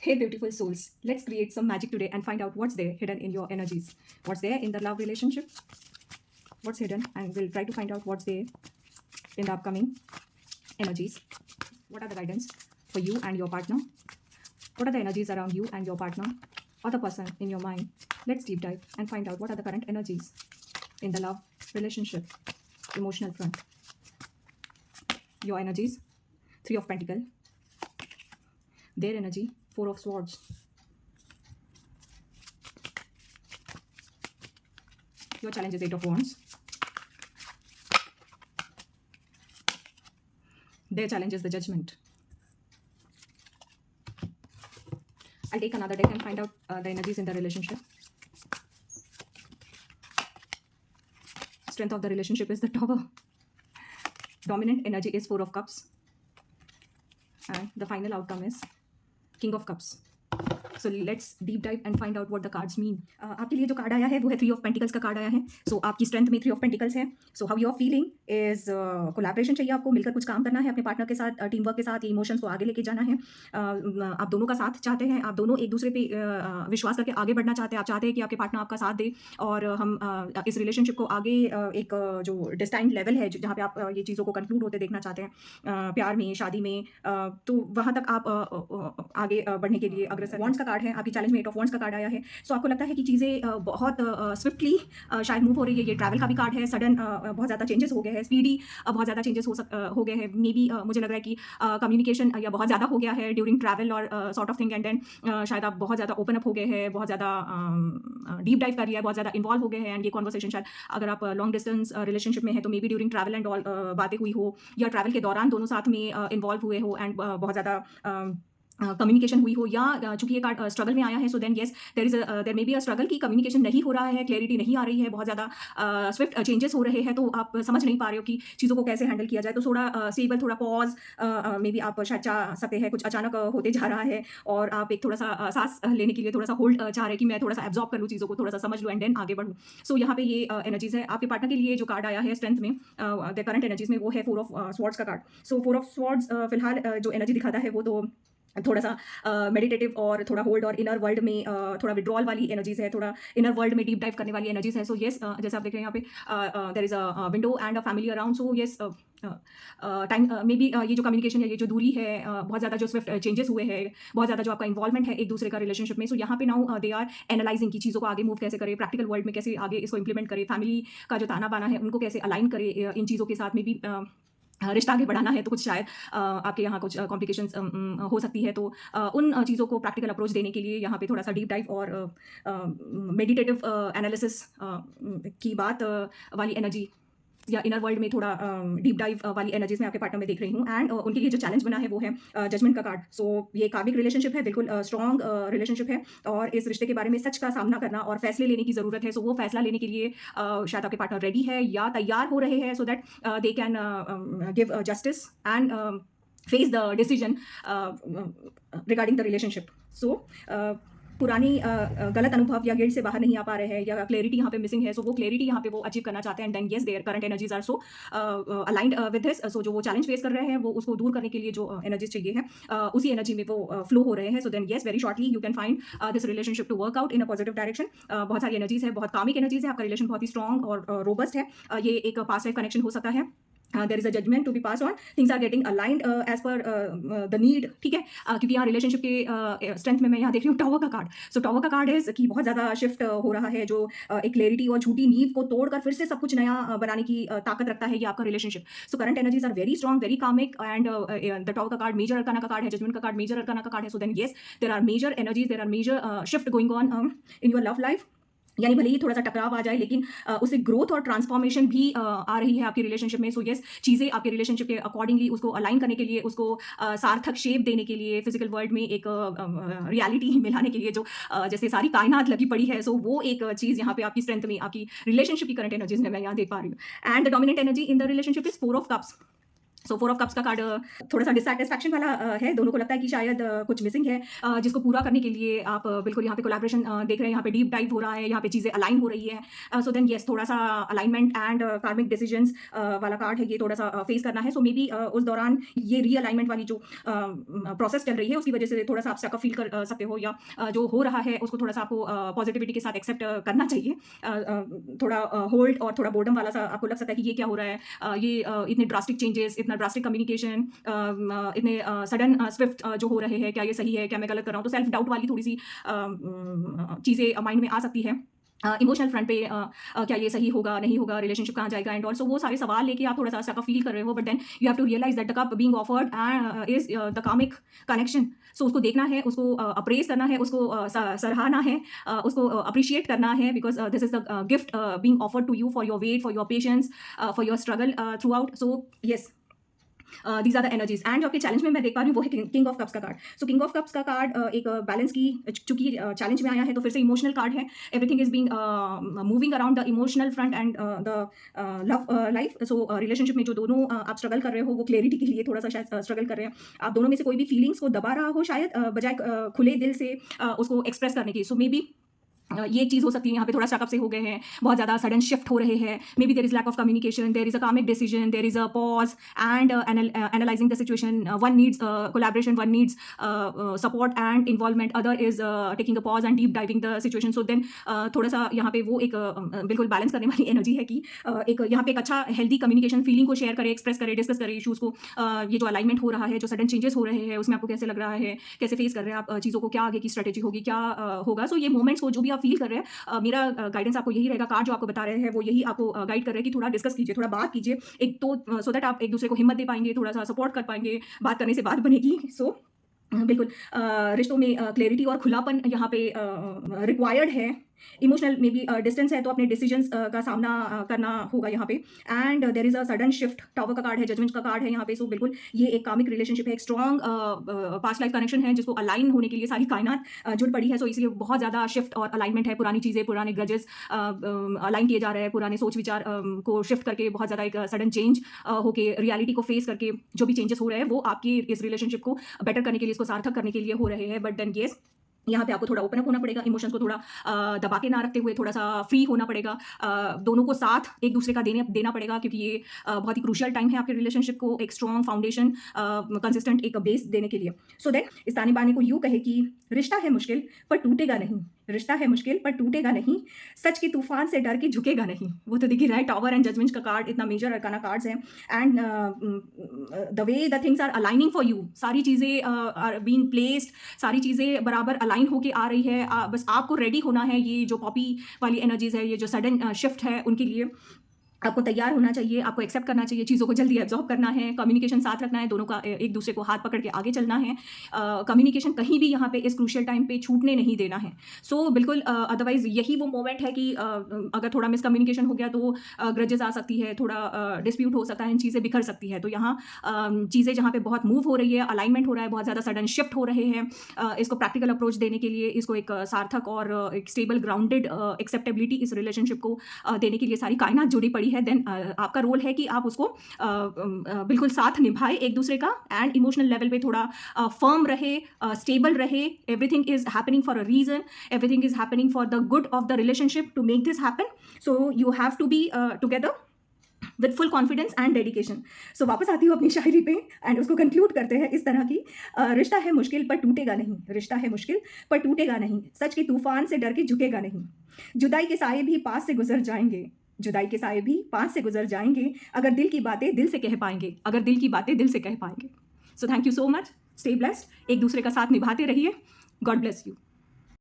Hey, beautiful souls, let's create some magic today and find out what's there hidden in your energies. What's there in the love relationship? What's hidden? And we'll try to find out what's there in the upcoming energies. What are the guidance for you and your partner? What are the energies around you and your partner or the person in your mind? Let's deep dive and find out what are the current energies in the love relationship, emotional front. Your energies, Three of Pentacles. Their energy, Four of Swords. Your challenge is Eight of Wands. Their challenge is the Judgment. I'll take another deck and find out the energies in the relationship. Strength of the relationship is the Tower. Dominant energy is Four of Cups. And the final outcome is King of Cups. So let's deep dive and find out what the cards mean. आपके लिए जो card आया है वो है three of pentacles का card आया है. सो आपकी स्ट्रेंथ में थ्री ऑफ पेंटिकल्स है. So how you are feeling is collaboration चाहिए आपको, मिलकर कुछ काम करना है अपने पार्टनर के साथ, टीम वर्क के साथ, ये इमोशंस को आगे लेके जाना है. आप दोनों का साथ चाहते हैं, आप दोनों एक दूसरे पे विश्वास करके आगे बढ़ना चाहते हैं. आप चाहते हैं कि आपके पार्टनर आपका साथ दे और हम इस रिलेशनशिप को आगे एक जो डिस्टाइंड लेवल है जहाँ पे आप ये चीज़ों को कंक्लूड होते देखना चाहते हैं, प्यार में, शादी में, तो वहाँ तक आप आगे बढ़ने के लिए अग्रसर. वॉन्ड्स का कार्ड है, आपकी चैलेंज में एट ऑफ वॉन्ड्स का कार्ड आया है. सो आपको लगता है कि चीज़ें बहुत स्विफ्टली शायद मूव हो रही है. ये ट्रैवल का भी कार्ड है. सडन बहुत ज़्यादा चेंजेस हो गए हैं, स्पीडी बहुत ज़्यादा चेंजेस हो गए हैं. मे बी मुझे लग रहा है कि कम्युनिकेशन या बहुत ज़्यादा हो गया है ड्यूरिंग ट्रैवल और sort of thing. And then शायद आप बहुत ज़्यादा ओपन अप हो गए हैं, बहुत ज़्यादा डीप डाइव कर लिया है, बहुत ज़्यादा इन्वॉल्व हो गए हैं. एंड ये कॉन्वर्सेशन शायद अगर आप लॉन्ग डिस्टेंस रिलेशनशिप में है तो may be during travel and all बातें हुई हो, या ट्रैवल के दौरान दोनों साथ में इन्वॉल्व हुए हो एंड बहुत ज़्यादा कम्युनिकेशन हुई हो. या चूंकि ये कार्ड स्ट्रगल में आया है, so then yes there may be a struggle की कम्युनिकेशन नहीं हो रहा है, क्लैरिटी नहीं आ रही है, बहुत ज़्यादा स्विफ्ट चेंजेस हो रहे हैं, तो आप समझ नहीं पा रहे हो कि चीज़ों को कैसे हैंडल किया जाए. तो थोड़ा स्टेबल, थोड़ा पॉज मे बी आप शायद चाह सकते हैं. कुछ अचानक होते जा रहा है और आप एक थोड़ा सा सांस लेने के लिए थोड़ा सा होल्ड चाह रहे हैं कि मैं थोड़ा सा एब्जॉर्ब कर लूँ चीज़ों को, थोड़ा सा समझ लूँ एंड देन आगे बढ़ूँ. सो यहाँ पे ये एनर्जीज है. आपके पार्टनर के लिए जो कार्ड आया है स्ट्रेंथ में, द करंट एनर्जीज में, वो है फोर ऑफ स्वॉर्ड्स का card. So four of swords फिलहाल जो एनर्जी दिखाता है वो तो थोड़ा सा मेडिटेटिव और थोड़ा होल्ड और इनर वर्ल्ड में थोड़ा विड्रॉल वाली एनर्जीज है, थोड़ा इनर वर्ल्ड में डीप डाइव करने वाली एनर्जीज है. सो येस, जैसे आप देख रहे हैं यहाँ पे there is a window and a family around. So yes, time may be ये जो कम्युनिकेशन है, ये जो दूरी है, बहुत ज़्यादा जो स्विफ्ट चेंजेस हुए हैं, बहुत ज़्यादा जो आपका इन्वॉल्वमेंट है एक दूसरे का रिलेशनशिप में. सो यहाँ पे नाउ दे आर एनालाइजिंग की चीज़ों को आगे मूव कैसे करें, प्रैक्टिकल वर्ल्ड में कैसे आगे इसको इंप्लीमेंट करें, फैमिली का जो ताना बाना है उनको कैसे अलाइन करें इन चीज़ों के साथ. में भी रिश्ता आगे बढ़ाना है तो कुछ शायद आपके यहाँ कुछ कॉम्प्लिकेशंस हो सकती है. तो उन चीज़ों को प्रैक्टिकल अप्रोच देने के लिए यहाँ पे थोड़ा सा डीप डाइव और मेडिटेटिव एनालिसिस की बात वाली एनर्जी या इनर वर्ल्ड में थोड़ा डीप डाइव वाली एनर्जीज में आपके पार्टनर में देख रही हूँ. एंड उनके लिए जो चैलेंज बना है वो है जजमेंट का कार्ड. सो ये कार्मिक रिलेशनशिप है, बिल्कुल स्ट्रॉन्ग रिलेशनशिप है और इस रिश्ते के बारे में सच का सामना करना और फैसले लेने की ज़रूरत है. सो वो फैसला लेने के लिए शायद आपके पार्टनर रेडी है या तैयार हो रहे हैं, so that they can give justice and face the decision regarding the relationship. So पुरानी गलत अनुभव या गिल्ट से बाहर नहीं आ पा रहे हैं या क्लैरिटी यहाँ पे मिसिंग है. सो वो क्लैरिटी यहाँ पे वो अचीव करना चाहते हैं. And then yes, their current energies are so aligned with this. So जो वो चैलेंज फेस कर रहे हैं वो उसको दूर करने के लिए जो एनर्जीज चाहिए है उसी एनर्जी में वो फ्लो हो रहे हैं. So then yes, very shortly you can find this relationship to work out in a positive direction. बहुत सारी एनर्जीज है, बहुत कामिक एनर्जीज है, आपका रिलेशन बहुत ही स्ट्रॉन्ग और रोबस्ट है. ये एक पास्ट लाइफ कनेक्शन हो सकता है. There is a judgement to be pass on, things are getting aligned as per the need. ठीक है, क्योंकि यहाँ रिलेशनशिप के स्ट्रेंथ में मैं यहाँ देख रही हूँ टावर का कार्ड. सो टावर का कार्ड है कि बहुत ज़्यादा शिफ्ट हो रहा है, जो एक क्लैरिटी और झूठी नींव को तोड़कर फिर से सब कुछ नया बनाने की ताकत रखता है ये आपका relationship. So current energies are very strong, very karmic. And the tower का कार्ड मेजर अरकाना का कार्ड है, जजमेंट का कार्ड मेजर अरकाना का कार्ड है. So then yes, there are major energies, there are major shift going on in your love life. यानी भले ही थोड़ा सा टकराव आ जाए लेकिन उससे ग्रोथ और ट्रांसफॉर्मेशन भी आ रही है आपकी रिलेशनशिप में. सो येस, चीज़ें आपके रिलेशनशिप के अकॉर्डिंगली उसको अलाइन करने के लिए, उसको सार्थक शेप देने के लिए, फिजिकल वर्ल्ड में एक रियलिटी मिलाने के लिए जो जैसे सारी कायनात लगी पड़ी है, सो वो एक चीज़ यहाँ पे आपकी स्ट्रेंथ में, आपकी रिलेशनशिप की करंट एनर्जीज में मैं यहाँ देख पा रही हूँ. And the dominant energy in the relationship is four of cups. So 4 of cups का कार्ड थोड़ा सा डिससैटिस्फैक्शन वाला है। दोनों को लगता है कि शायद कुछ मिसिंग है, जिसको पूरा करने के लिए आप बिल्कुल यहाँ पे कोलैबोरेशन देख रहे हैं, यहाँ पे डीप डाइव हो रहा है, यहाँ पे चीज़ें अलाइन हो रही है। सो देन येस, थोड़ा सा अलाइनमेंट एंड कार्मिक डिसीजंस वाला कार्ड है, ये थोड़ा सा फेस करना है। सो मे बी उस दौरान ये रीअलाइनमेंट वाली जो प्रोसेस चल रही है उसकी वजह से थोड़ा सा आप स्टक फील कर सकते हो, या जो हो रहा है उसको थोड़ा सा आपको पॉजिटिविटी के साथ एक्सेप्ट करना चाहिए। थोड़ा होल्ड और थोड़ा बोर्डम वाला सा आपको लग सकता है कि ये क्या हो रहा है, ये इतने ड्रास्टिक चेंजेस, इतना ड्रास्टिक कम्युनिकेशन, इतने सडन स्विफ्ट जो हो रहे हैं, क्या ये सही है, क्या मैं गलत कर रहा हूँ। तो सेल्फ डाउट वाली थोड़ी सी चीज़ें माइंड में आ सकती है। इमोशनल फ्रंट पे क्या ये सही होगा, नहीं होगा, रिलेशनशिप कहाँ जाएगा एंड ऑल्सो वो सारे सवाल लेके आप थोड़ा सा स्टक फील कर रहे हो। But then you have to realise that the cup being offered is the karmic connection. So उसको देखना है, उसको अप्रेज करना है, उसको सराहना है, उसको अप्रिशिएट करना है, because this is the gift being offered to you for your wait, for your patience, for your struggle throughout. So yes, these are the energies. And जो आपके चैलेंज में मैं देख पा रही हूँ वो है किंग ऑफ कप्स का card. So king of cups का कार्ड एक बैलेंस की, चूंकि चैलेंज में आया है तो फिर से इमोशनल कार्ड है। Everything is being moving around the emotional front end the love life. So relationship में जो दोनों आप स्ट्रगल कर रहे हो, वो क्लैरिटी के लिए थोड़ा सा शायद स्ट्रगल कर रहे हैं। आप दोनों में से कोई भी फीलिंग्स को दबा रहा हो शायद, बजाय खुले दिल से उसको एक्सप्रेस करने की। सो मे बी ये चीज़ हो सकती है, यहाँ पे थोड़ा स्टकअप से हो गए हैं, बहुत ज़्यादा सडन शिफ्ट हो रहे हैं। May be there is lack of communication, there is a karmic decision, there is a pause and analysing the situation. One needs collaboration, one needs support and involvement, other is taking a pause and deep diving the situation. So then थोड़ा सा यहाँ पे वो एक बिल्कुल balance करने वाली energy है कि एक यहाँ पे एक अच्छा हेल्दी कम्युनिकेशन, फीलिंग को शेयर करे, एक्सप्रेस करे, डिस्कस करे इशूज़ को। ये जो अलाइनमेंट हो रहा है, जो सडन चेंजेस हो रहे हैं, उसमें आपको कैसे लग रहा है, कैसे फेस कर रहे हैं आप चीज़ों को, क्या आगे की स्ट्रेटेजी होगी, क्या होगा। सो ये मोमेंट्स को जो भी आप फील कर रहे हैं, मेरा गाइडेंस आपको यही रहेगा। कार्ड जो आपको बता रहे हैं वो यही आपको गाइड कर रहे हैं कि थोड़ा डिस्कस कीजिए, थोड़ा बात कीजिए, एक तो सो दैट आप एक दूसरे को हिम्मत दे पाएंगे, थोड़ा सा सपोर्ट कर पाएंगे, बात करने से बात बनेगी। सो बिल्कुल रिश्तों में क्लैरिटी और खुलापन यहाँ पे रिक्वायर्ड है। इमोशनल में भी डिस्टेंस है तो अपने डिसीजंस का सामना करना होगा यहाँ पे। And there is a sudden shift, tower का कार्ड है, जजमेंट का कार्ड है यहाँ पे। सो बिल्कुल ये एक कामिक रिलेशनशिप है, एक स्ट्रॉन्ग पास्ट लाइफ कनेक्शन है, जिसको अलाइन होने के लिए सारी कायनात जुड़ पड़ी है। सो इसलिए बहुत ज़्यादा शिफ्ट और अलाइनमेंट है, पुरानी चीज़ें, पुराने ग्रजेस अलाइन किए जा रहे हैं, पुराने सोच विचार को शिफ्ट करके बहुत ज़्यादा एक सडन चेंज होके रियलिटी को फेस करके जो भी चेंजेस हो रहे हैं वो आपकी इस रिलेशनशिप को बेटर करने के लिए, इसको सार्थक करने के लिए हो रहे हैं। बट देन येस, यहाँ पे आपको थोड़ा ओपन अप होना पड़ेगा, इमोशंस को थोड़ा दबा के ना रखते हुए थोड़ा सा फ्री होना पड़ेगा। दोनों को साथ एक दूसरे का देना पड़ेगा, क्योंकि ये बहुत ही क्रूशियल टाइम है आपके रिलेशनशिप को एक स्ट्रॉन्ग फाउंडेशन, कंसिस्टेंट एक बेस देने के लिए। सो देन इस ताने बाने को यूँ कहे कि रिश्ता है मुश्किल पर टूटेगा नहीं, रिश्ता है मुश्किल पर टूटेगा नहीं, सच की तूफान से डर के झुकेगा नहीं। वो तो दिख ही रहा है, टावर एंड जजमेंट का कार्ड इतना मेजर अरकाना कार्ड्स हैं। And the way the things are aligning for you, सारी चीज़ें आर बीइंग प्लेस्ड, सारी चीज़ें बराबर अलाइन होके आ रही है। बस आपको रेडी होना है। ये जो पॉपी वाली एनर्जीज है, ये जो सडन शिफ्ट है, उनके लिए आपको तैयार होना चाहिए, आपको एक्सेप्ट करना चाहिए, चीज़ों को जल्दी एब्जॉर्ब करना है, कम्युनिकेशन साथ रखना है, दोनों का एक दूसरे को हाथ पकड़ के आगे चलना है। कम्युनिकेशन कहीं भी यहाँ पे इस क्रूशियल टाइम पे छूटने नहीं देना है। सो बिल्कुल अदरवाइज यही वो मोमेंट है कि अगर थोड़ा मिसकम्युनिकेशन हो गया तो ग्रजेस आ सकती है, थोड़ा डिस्प्यूट हो सकता है, चीज़ें बिखर सकती है। तो यहाँ चीज़ें जहाँ पे बहुत मूव हो रही है, अलाइनमेंट हो रहा है, बहुत ज़्यादा सडन शिफ्ट हो रहे हैं, इसको प्रैक्टिकल अप्रोच देने के लिए, इसको एक सार्थक और एक स्टेबल ग्राउंडेड एक्सेप्टेबिलिटी इस रिलेशनशिप को देने के लिए सारी कायनात जुड़ी पड़ी है। देन आपका रोल है कि आप उसको बिल्कुल साथ निभाए एक दूसरे का, एंड इमोशनल लेवल पे थोड़ा फर्म रहे, स्टेबल रहे। Everything is happening for a reason, everything is happening for the good of the relationship to make this happen. So you have to be together with full confidence and dedication. So वापस आती हूँ अपनी शायरी पे and उसको conclude करते हैं इस तरह की। रिश्ता है मुश्किल पर टूटेगा नहीं, रिश्ता है मुश्किल पर टूटेगा नहीं, सच के तूफान से डर के झुकेगा नहीं, जुदाई के साए भी पास से गुजर जाएंगे, जुदाई के साए भी पास से गुजर जाएंगे, अगर दिल की बातें दिल से कह पाएंगे, अगर दिल की बातें दिल से कह पाएंगे। So thank you so much, stay blessed, एक दूसरे का साथ निभाते रहिए। God bless you.